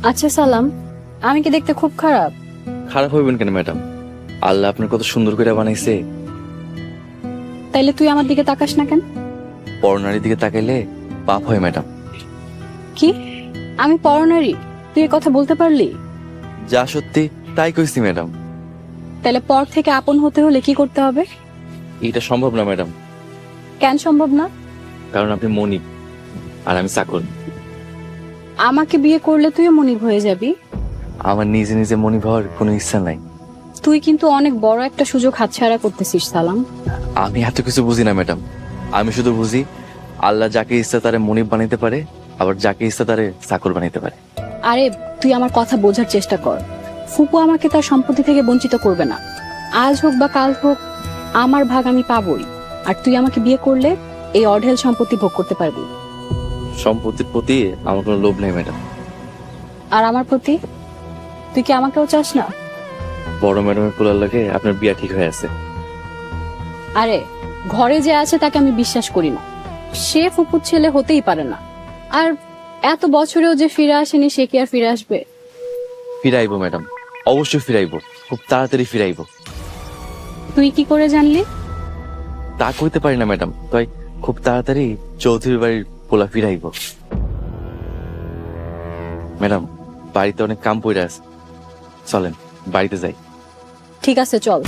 আচ্ছা সালাম, আমি কি দেখতে খুব খারাপ? খারাপ হইবেন কেন ম্যাডাম? আল্লাহ আপনার কত সুন্দর করে বানাইছে। তাইলে তুই আমার দিকে তাকাস না কেন? পরনারীর দিকে তাকাইলে পাপ হয় ম্যাডাম। কি? আমি পরনারী? তুই এ কথা বলতে পারলি? যা সত্যি তাই কইছি ম্যাডাম। তাইলে পর থেকে আপন হতে হলে কি করতে হবে? এটা সম্ভব না ম্যাডাম, কেন সম্ভব না? কারণ আপনি মনিব আর আমি চাকর। আমাকে বিয়ে করলে তুইও মনিব হয়ে যাবি। আমার নিজে নিজে মনিব হওয়ার কোনো ইচ্ছা নাই। তুই কিন্তু অনেক বড় একটা সুযোগ হাতছাড়া করতেছিস সালাম। আমি এত কিছু বুঝি না ম্যাডাম। আমি শুধু বুঝি আল্লাহ যাকে ইচ্ছা তারে মনিব বানাইতে পারে, আবার যাকে ইচ্ছা তারে চাকর বানাইতে পারে। আরে তুই আমার কথা বোঝার চেষ্টা কর। ফুপু আমাকে তার সম্পত্তি থেকে বঞ্চিত করবে না। আজ হোক বা কাল হোক আমার ভাগ আমি পাবই। আর তুই আমাকে বিয়ে করলে এই অঢেল সম্পত্তি ভোগ করতে পারবি। সম্পত্তির প্রতি আমার কোনো লোভ নেই ম্যাডাম। আর আমার প্রতি তুই কি আমাকেও চাস না? বড় ম্যাডামের পোলার লাগে আপনার বিয়া ঠিক হয়ে আছে। আরে ঘরে যে আছে তাকে আমি বিশ্বাস করি না। সে ফুপুর ছেলে হতেই পারে না। আর এত বছরেও যে ফিরে আসেনি সে কি আর ফিরে আসবে? ফিরাইবো ম্যাডাম, অবশ্যই ফিরাইবো, খুব তাড়াতাড়ি ফিরাইবো। তুই কি করে জানলি? তা কইতে পারি না ম্যাডাম, তাই খুব তাড়াতাড়ি চৌধুরী বাড়ির পোলা ফিরাইবো। ম্যাডাম বাড়িতে অনেক কাম পড়ে আছে, চলেন বাড়িতে যাই। ঠিক আছে চল।